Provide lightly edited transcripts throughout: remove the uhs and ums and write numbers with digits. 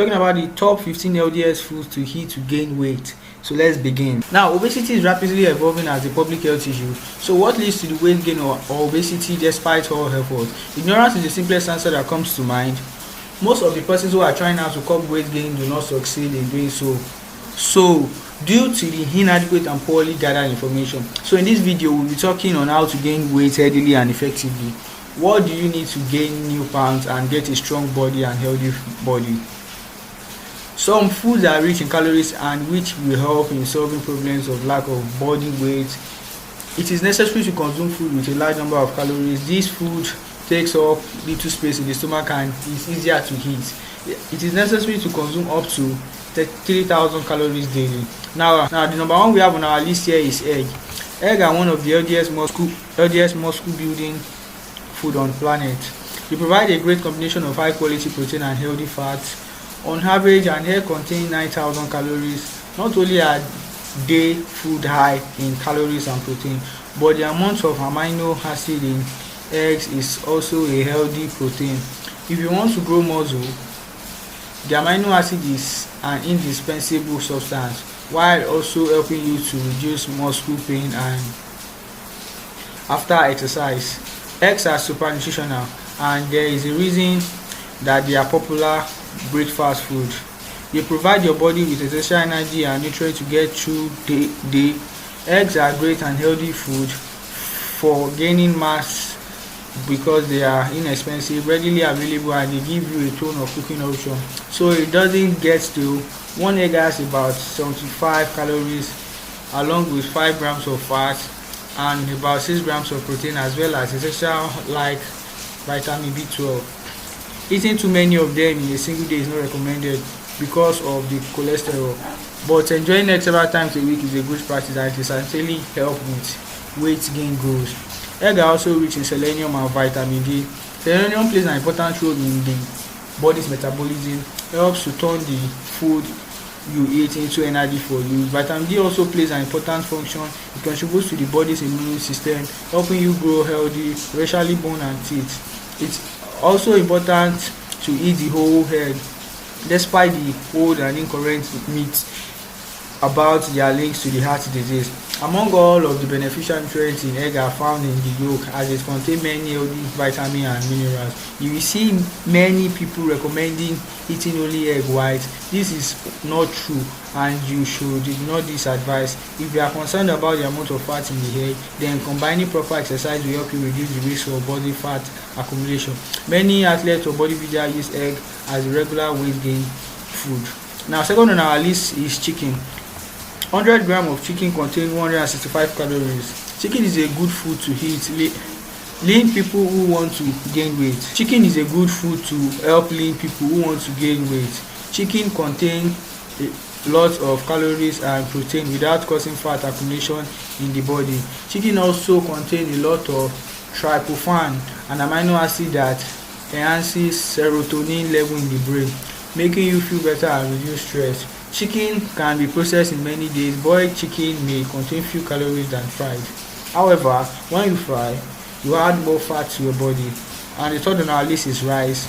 talking about the top 15 healthiest foods to eat to gain weight. So let's begin. Now, obesity is rapidly evolving as a public health issue. So what leads to the weight gain or obesity despite all efforts? Ignorance is the simplest answer that comes to mind. Most of the persons who are trying out to curb weight gain do not succeed in doing so. Due to the inadequate and poorly gathered information. So in this video, we'll be talking on how to gain weight healthily and effectively. What do you need to gain new pounds and get a strong body and healthy body? Some foods are rich in calories and which will help in solving problems of lack of body weight. It is necessary to consume food with a large number of calories. This food takes up little space in the stomach and is easier to eat. It is necessary to consume up to 3,000 calories daily. Now the number one we have on our list here is egg. Egg are one of the healthiest muscle building food on planet. They provide a great combination of high quality protein and healthy fats. On average, an egg contains 9,000 calories. Not only are they food high in calories and protein, but the amount of amino acid in eggs is also a healthy protein. If you want to grow muscle, the amino acid is an indispensable substance, while also helping you to reduce muscle pain and after exercise. Eggs are super nutritional, and there is a reason that they are popular breakfast food. They provide your body with essential energy and nutrients to get through the day. Eggs are great and healthy food for gaining mass because they are inexpensive, readily available, and they give you a ton of cooking option. So it doesn't get stale. One egg has about 75 calories along with 5 grams of fat and about 6 grams of protein, as well as essential like vitamin B12. Eating too many of them in a single day is not recommended because of the cholesterol, but enjoying eggs several times a week is a good practice and it will certainly help with weight gain goals. Eggs are also rich in selenium and vitamin D. Selenium plays an important role in the body's metabolism, helps to turn the food you eat into energy for use. Vitamin D also plays an important function. It contributes to the body's immune system, helping you grow healthy, especially bone and teeth. It's also important to eat the whole egg, despite the old and incorrect myths about their links to the heart disease. Among all of the beneficial nutrients in egg are found in the yolk, as it contains many healthy vitamins and minerals. You will see many people recommending eating only egg white. This is not true and you should ignore this advice. If you are concerned about the amount of fat in the egg, then combining proper exercise will help you reduce the risk of body fat accumulation. Many athletes or bodybuilders use egg as a regular weight gain food. Now, second on our list is chicken. 100 grams of chicken contains 165 calories. Chicken is a good food to eat lean people who want to gain weight. Chicken is a good food to help lean people who want to gain weight. Chicken contains a lot of calories and protein without causing fat accumulation in the body. Chicken also contains a lot of tryptophan, an amino acid that enhances serotonin level in the brain, making you feel better and reduce stress. Chicken can be processed in many ways. Boiled chicken may contain few calories than fried. However, when you fry, you add more fat to your body. And the third on our list is rice.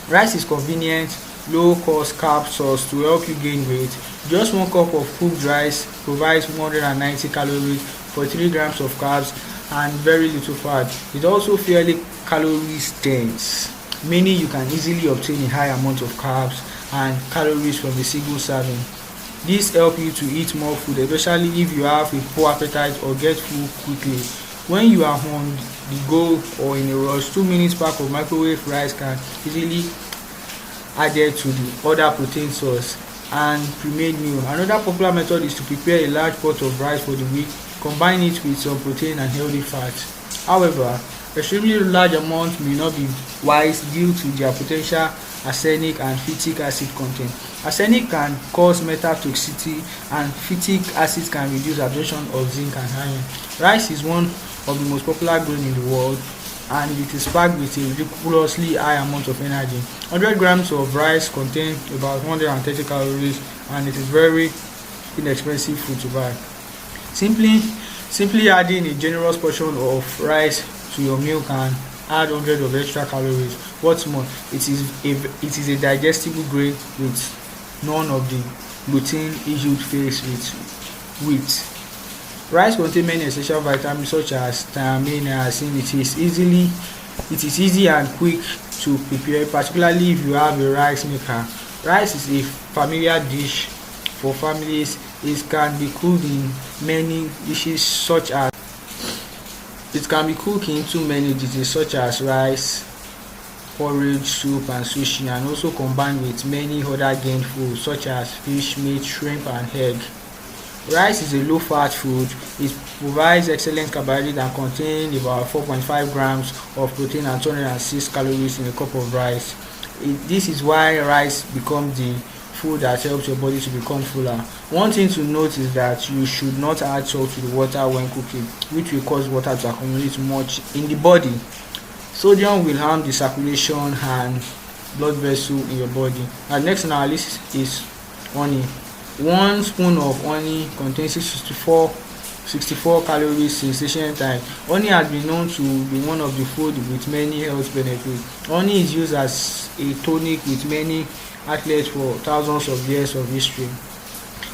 Rice is convenient, low-cost carb source to help you gain weight. Just 1 cup of cooked rice provides 190 calories for 3 grams of carbs and very little fat. It's also fairly calories dense, meaning you can easily obtain a high amount of carbs and calories from a single serving. This helps you to eat more food, especially if you have a poor appetite or get full quickly. When you are on the go or in a rush, 2 minutes pack of microwave rice can easily added to the other protein source and pre-made meal. Another popular method is to prepare a large pot of rice for the week, combine it with some protein and healthy fats. However, extremely large amounts may not be wise due to their potential arsenic and phytic acid content. Arsenic can cause metal toxicity and phytic acid can reduce absorption of zinc and iron. Rice is one of the most popular grain in the world and it is packed with a ridiculously high amount of energy. 100 grams of rice contain about 130 calories and it is very inexpensive food to buy. Simply adding a generous portion of rice to your meal can add hundreds of extra calories. What's more, it is a digestible grain with none of the gluten issues faced with wheat. Rice contains many essential vitamins such as thiamine and niacin. It is easy and quick to prepare, particularly if you have a rice maker. Rice is a familiar dish for families. It can be cooked in many dishes such as rice, porridge, soup, and sushi, and also combined with many other gained foods such as fish, meat, shrimp, and egg. Rice is a low-fat food. It provides excellent carbohydrate and contains about 4.5 grams of protein and 206 calories in a cup of rice. This is why rice becomes the food that helps your body to become fuller. One thing to note is that you should not add salt to the water when cooking, which will cause water to accumulate much in the body. Sodium will harm the circulation and blood vessel in your body. And next on our list is honey. 1 spoon of honey contains 64 calories since ancient time. Honey has been known to be one of the food with many health benefits. Honey is used as a tonic with many athletes for thousands of years of history.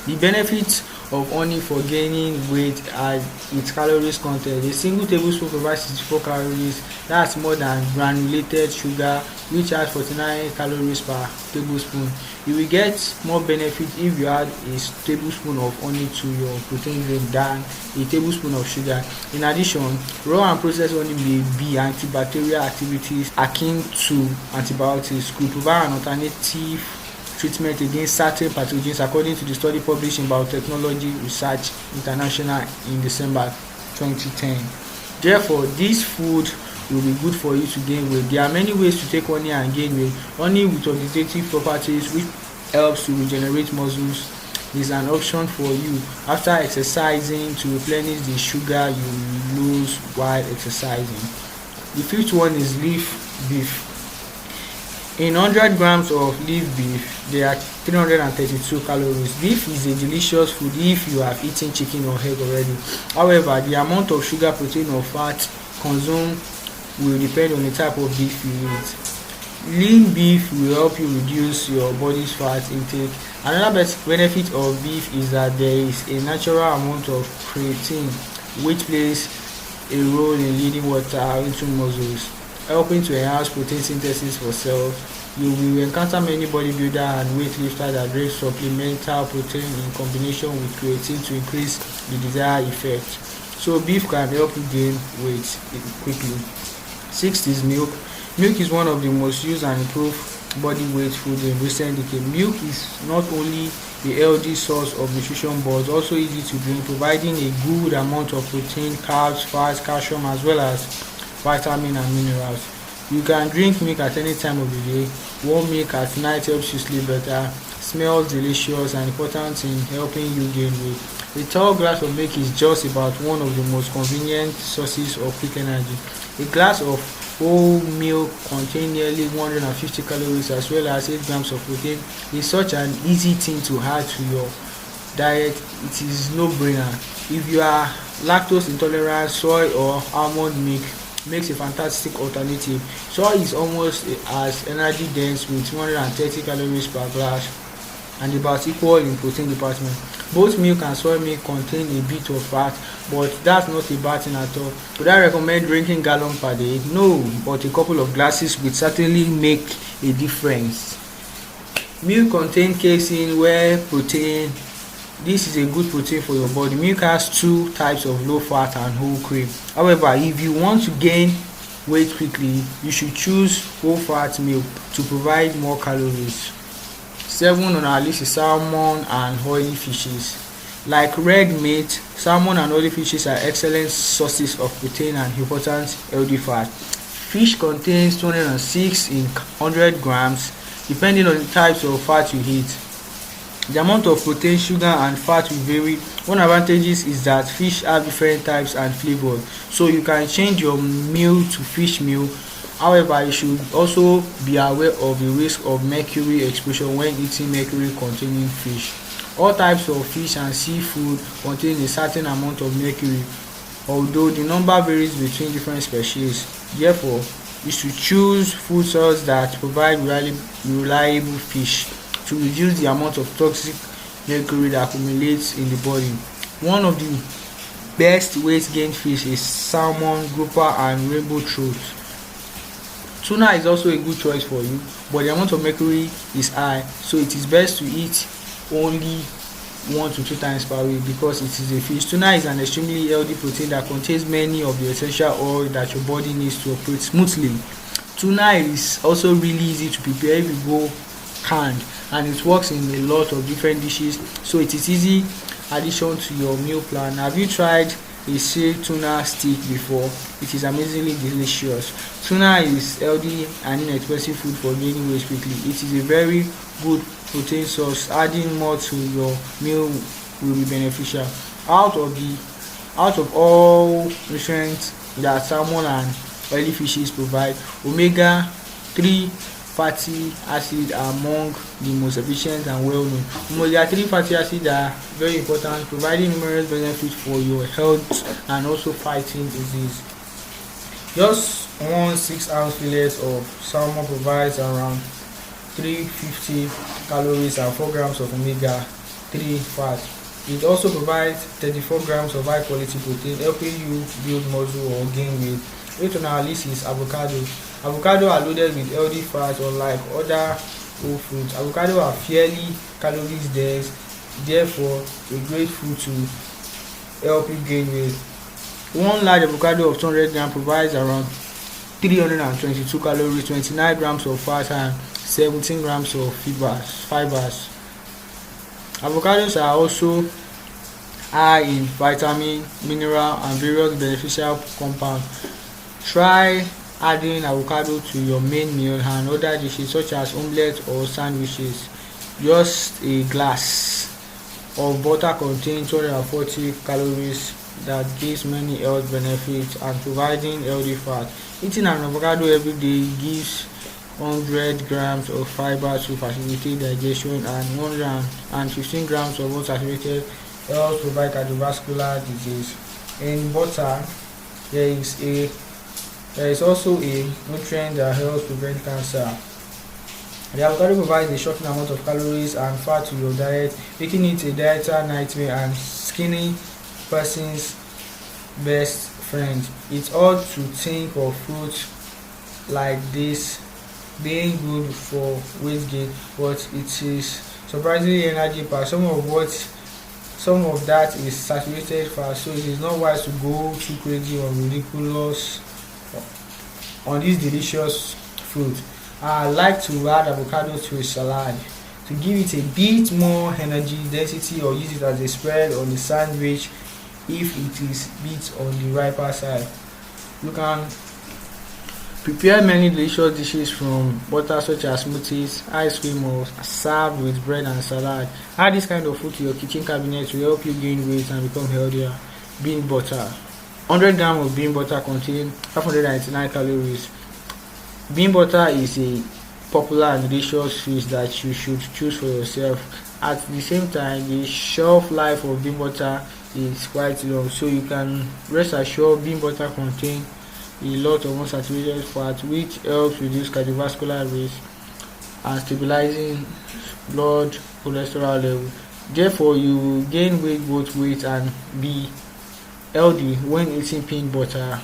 The benefits of honey for gaining weight are its calories content. A single tablespoon provides 64 calories. That's more than granulated sugar, which has 49 calories per tablespoon. You will get more benefit if you add a tablespoon of honey to your protein drink than a tablespoon of sugar. In addition, raw and processed honey may be antibacterial activities akin to antibiotics, could provide an alternative treatment against certain pathogens, according to the study published in Biotechnology Research International in December 2010. Therefore, this food will be good for you to gain weight. There are many ways to take honey and gain weight. Honey with oxidative properties, which helps to regenerate muscles, is an option for you after exercising to replenish the sugar you lose while exercising. The fifth one is leaf beef. In 100 grams of leaf beef, there are 332 calories. Beef is a delicious food if you have eaten chicken or egg already. However, the amount of sugar, protein, or fat consumed will depend on the type of beef you eat. Lean beef will help you reduce your body's fat intake. Another benefit of beef is that there is a natural amount of creatine, which plays a role in leading water into muscles, helping to enhance protein synthesis for cells. You will encounter many bodybuilder and weightlifters that drink supplemental protein in combination with creatine to increase the desired effect. So beef can help you gain weight quickly. Sixth is milk. Milk is one of the most used and improved body weight food in recent decades. Milk is not only a healthy source of nutrition but also easy to drink, providing a good amount of protein, carbs, fats, calcium, as well as vitamin and minerals. You can drink milk at any time of the day. Warm milk at night helps you sleep better, smells delicious, and important in helping you gain weight. A tall glass of milk is just about one of the most convenient sources of quick energy. A glass of whole milk contains nearly 150 calories as well as 8 grams of protein. It's such an easy thing to add to your diet. It is no-brainer. If you are lactose intolerant, soy or almond milk makes a fantastic alternative. Soy is almost as energy dense with 230 calories per glass and about equal in protein department. Both milk and soy milk contain a bit of fat, but that's not a bad thing at all. Would I recommend drinking gallon per day? No, but a couple of glasses would certainly make a difference. Milk contains casein, whey protein. This is a good protein for your body. Milk has two types of low fat and whole cream. However, if you want to gain weight quickly, you should choose whole fat milk to provide more calories. 7 on our list is salmon and oily fishes. Like red meat, salmon and oily fishes are excellent sources of protein and important healthy fat. Fish contains 206 in 100 grams, depending on the types of fat you eat. The amount of protein, sugar, and fat will vary. One advantage is that fish have different types and flavors, so you can change your meal to fish meal. However, you should also be aware of the risk of mercury exposure when eating mercury-containing fish. All types of fish and seafood contain a certain amount of mercury, although the number varies between different species. Therefore, is to choose food sources that provide reliable fish to reduce the amount of toxic mercury that accumulates in the body. One of the best weight gain fish is salmon, grouper and rainbow trout. Tuna is also a good choice for you, but the amount of mercury is high, so it is best to eat only 1 to 2 times per week because it is a fish. Tuna is an extremely healthy protein that contains many of the essential oil that your body needs to operate smoothly. Tuna is also really easy to prepare if you go canned, and it works in a lot of different dishes, so it is easy addition to your meal plan. Have you tried a seared tuna stick before? It is amazingly delicious. Tuna is healthy and inexpensive food for gaining weight quickly. It is a very good protein source. Adding more to your meal will be beneficial. Out of all nutrients that salmon and oily fishes provide, omega-3 fatty acids are among the most efficient and well known. Omega-3 fatty acids are very important, providing numerous benefits for your health and also fighting disease. Just 1 6-ounce fillet of salmon provides around 350 calories and 4 grams of omega-3 fat. It also provides 34 grams of high quality protein, helping you build muscle or gain weight. Weight on our list is avocado. Avocado are loaded with healthy fats, unlike other whole foods. Avocado are fairly calories dense, therefore a great food to help you gain weight. One large avocado of 200 grams provides around 322 calories, 29 grams of fat and 17 grams of fibers. Avocados are also high in vitamin, mineral and various beneficial compounds. Try adding avocado to your main meal and other dishes such as omelette or sandwiches. Just a glass of butter contains 240 calories that gives many health benefits and providing healthy fat. Eating an avocado every day gives 100 grams of fiber to facilitate digestion and 115 grams of unsaturated helps provide cardiovascular disease. In butter, there is also a nutrient that helps prevent cancer. The avocado provides a shocking amount of calories and fat to your diet, making it a dietary nightmare and skinny person's best friend. It's odd to think of fruits like this being good for weight gain, but it is surprisingly energy packed. Some of that is saturated fat, so it is not wise to go too crazy or ridiculous on this delicious fruit. I like to add avocado to a salad to give it a bit more energy density, or use it as a spread on the sandwich if it is bit on the riper side. You can prepare many delicious dishes from butter such as smoothies, ice cream or served with bread and salad. Add this kind of food to your kitchen cabinet to help you gain weight and become healthier. Bean butter. 100 grams of bean butter contain 599 calories. Bean butter is a popular and delicious fish that you should choose for yourself. At the same time, the shelf life of bean butter is quite long, so you can rest assured bean butter contains a lot of unsaturated fat, which helps reduce cardiovascular risk and stabilizing blood cholesterol level. Therefore, you will gain both weight and be healthy when eating peanut butter.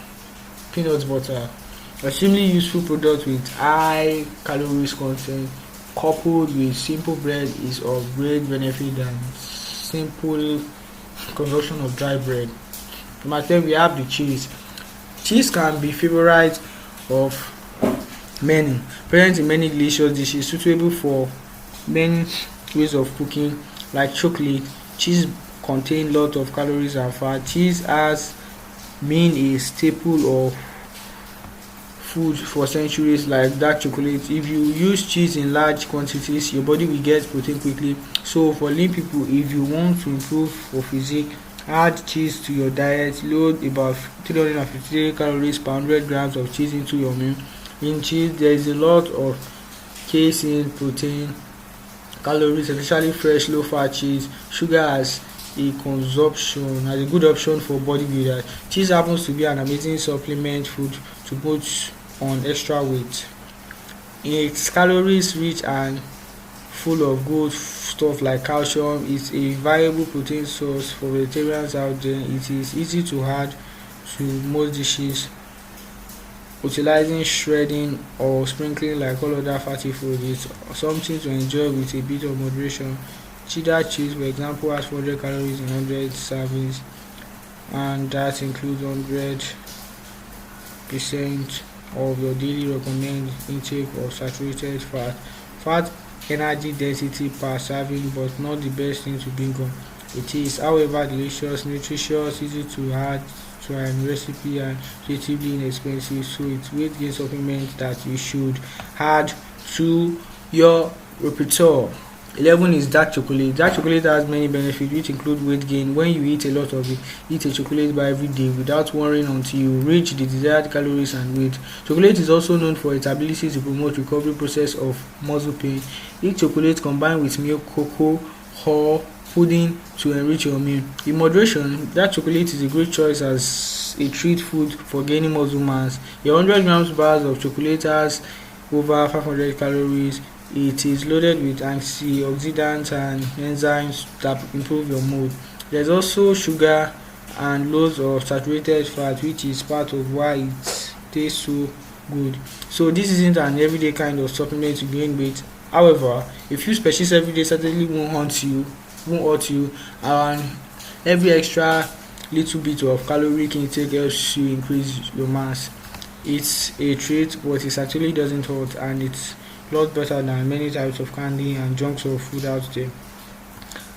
Extremely useful product with high calories content, coupled with simple bread, is of great benefit than simple consumption of dry bread. Number 10, we have the cheese. Cheese can be favorite of many, present in many delicious dishes, suitable for many ways of cooking, like chocolate. Cheese contains lot of calories and fat. Cheese has been a staple of food for centuries, like dark chocolate. If you use cheese in large quantities, your body will get protein quickly. So for lean people, if you want to improve your physique, add cheese to your diet. Load about 353 calories per 100 grams of cheese into your meal. In cheese, there is a lot of casein, protein, calories, especially fresh low-fat cheese. Sugar as a good option for bodybuilders. Cheese happens to be an amazing supplement food to both on extra weight. It's calories rich and full of good stuff like calcium. It's a viable protein source for vegetarians out there. It is easy to add to most dishes, utilizing shredding or sprinkling like all other fatty foods. It's something to enjoy with a bit of moderation. Cheddar cheese, for example, has 400 calories in 100 servings, and that includes 100% of your daily recommended intake of saturated fat. Fat energy density per serving, but not the best thing to bring on. It is, however, delicious, nutritious, easy to add to an recipe, and relatively inexpensive. So it's weight gain supplement that you should add to your repertoire. 11 is dark chocolate. Dark chocolate has many benefits which include weight gain. When you eat a lot of it, eat a chocolate bar every day without worrying until you reach the desired calories and weight. Chocolate is also known for its ability to promote recovery process of muscle pain. Eat chocolate combined with milk, cocoa, or pudding to enrich your meal. In moderation, dark chocolate is a great choice as a treat food for gaining muscle mass. Your 100 grams bars of chocolate has over 500 calories. It is loaded with antioxidants and enzymes that improve your mood. There's also sugar and loads of saturated fat, which is part of why it tastes so good. So this isn't an everyday kind of supplement to gain weight. However, if you species every day certainly won't hurt you, and every extra little bit of caloric intake helps you increase your mass. It's a treat, but it actually doesn't hurt, and it's lot better than many types of candy and junks of food out there.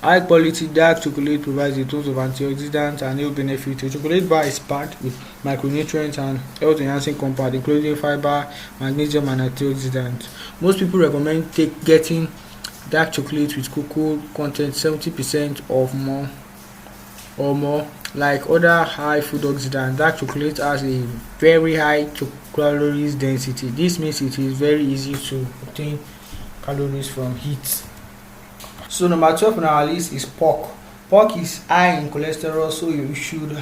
High quality dark chocolate provides a ton of antioxidants and health benefits. A chocolate bar is packed with micronutrients and health enhancing compounds including fiber, magnesium and antioxidants. Most people recommend getting dark chocolate with cocoa content 70% or more. Like other high food oxidants, dark chocolate has a very high calories density. This means it is very easy to obtain calories from heat. So number 12 on our list is pork. Pork is high in cholesterol, so you should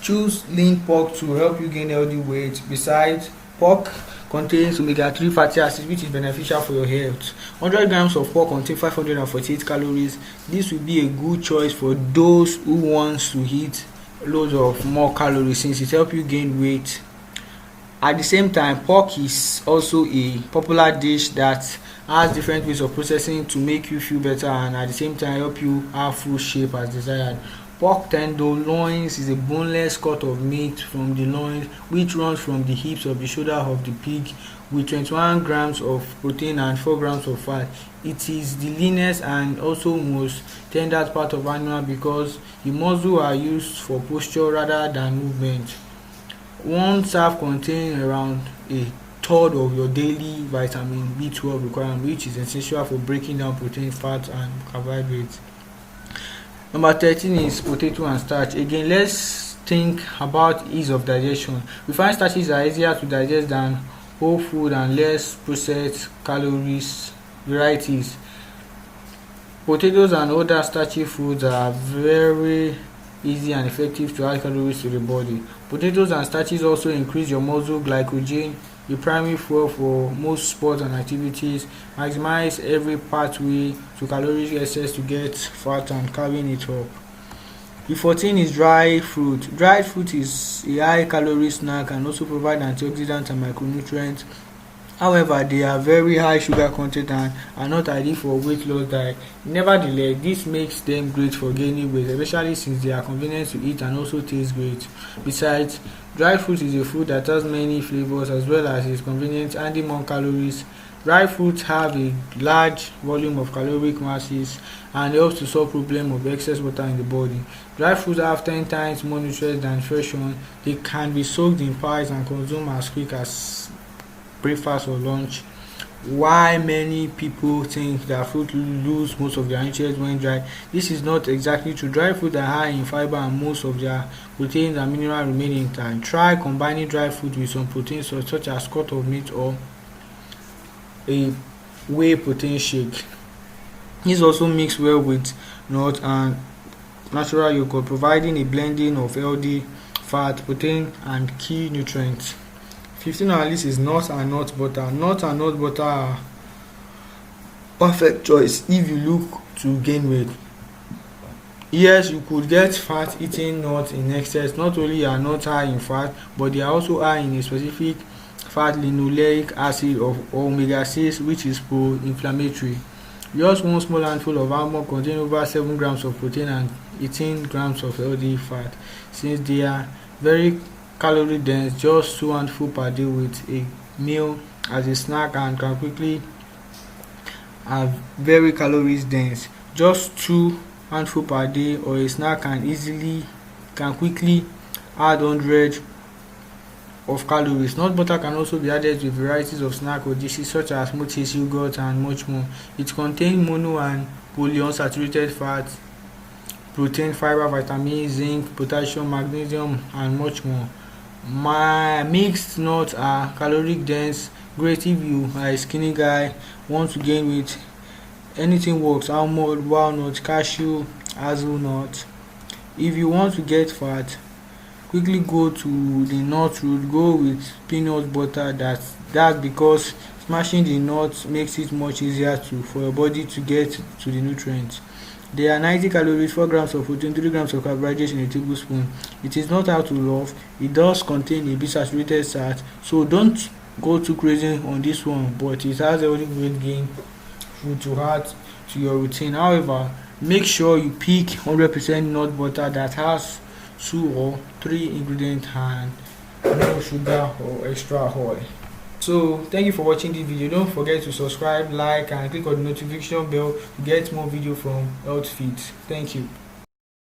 choose lean pork to help you gain healthy weight. Besides, pork contains omega-3 fatty acids, which is beneficial for your health. 100 grams of pork contain 548 calories. This will be a good choice for those who want to eat loads of more calories since it helps you gain weight. At the same time, pork is also a popular dish that has different ways of processing to make you feel better and at the same time help you have full shape as desired. Pork tenderloins is a boneless cut of meat from the loin which runs from the hips of the shoulder of the pig with 21 grams of protein and 4 grams of fat. It is the leanest and also most tender part of animal because the muscles are used for posture rather than movement. One serve contains around a third of your daily vitamin B12 requirement, which is essential for breaking down protein, fat and carbohydrates. Number 13 is potato and starch. Again, let's think about ease of digestion. Refined starches are easier to digest than whole food and less processed calories varieties. Potatoes and other starchy foods are very easy and effective to add calories to the body. Potatoes and starches also increase your muscle glycogen, the primary fuel for most sports and activities, maximize every pathway to caloric excess to get fat and carrying it up. The 14 is dry fruit. Dried fruit is a high calorie snack and also provide antioxidants and micronutrients. However, they are very high sugar content and are not ideal for weight loss diet. Nevertheless, this makes them great for gaining weight, especially since they are convenient to eat and also taste great. Besides, dried fruit is a food that has many flavors as well as is convenient, adding more calories. Dried fruits have a large volume of caloric masses and helps to solve problem of excess water in the body. Dried fruits have 10 times more nutrients than fresh ones. They can be soaked in pies and consumed as quick as breakfast or lunch. Why many people think that fruit lose most of their nutrients when dry? This is not exactly true. Dry fruit are high in fiber and most of their proteins and minerals remain intact. Try combining dry fruit with some proteins such as cut of meat or a whey protein shake. This also mix well with nut and natural yogurt, providing a blending of healthy fat, protein and key nutrients. 15 on our list is nuts and nut butter. Nuts and nut butter are perfect choice if you look to gain weight. Yes, you could get fat eating nuts in excess. Not only are nuts high in fat, but they are also high in a specific fat linoleic acid of omega-6, which is pro-inflammatory. Just one small handful of almond contains over 7 grams of protein and 18 grams of healthy fat. Since they are very calorie dense, just 2 handfuls per day with a meal as a snack and can quickly are very calories dense. Just 2 handfuls per day or a snack can quickly add 100 of calories. Nut butter can also be added to varieties of snack or dishes such as smoothies, yogurt, and much more. It contains mono and polyunsaturated fats, protein, fiber, vitamins, zinc, potassium, magnesium, and much more. My mixed nuts are caloric dense, great if you are a skinny guy, want to gain weight. Anything works: almond, walnut, cashew, hazelnut. If you want to get fat, quickly go to the nut route. Go with peanut butter. That's because smashing the nuts makes it much easier for your body to get to the nutrients. There are 90 calories, 4 grams of protein, 3 grams of carbohydrates in a tablespoon. It is not out to love. It does contain a bit saturated fat, so don't go too crazy on this one, but it has a really weight gain food to add to your routine. However, make sure you pick 100% nut butter that has 2 or 3 ingredients and no sugar or extra oil. So thank you for watching this video. Don't forget to subscribe, like, and click on the notification bell to get more video from Healthfit. Thank you.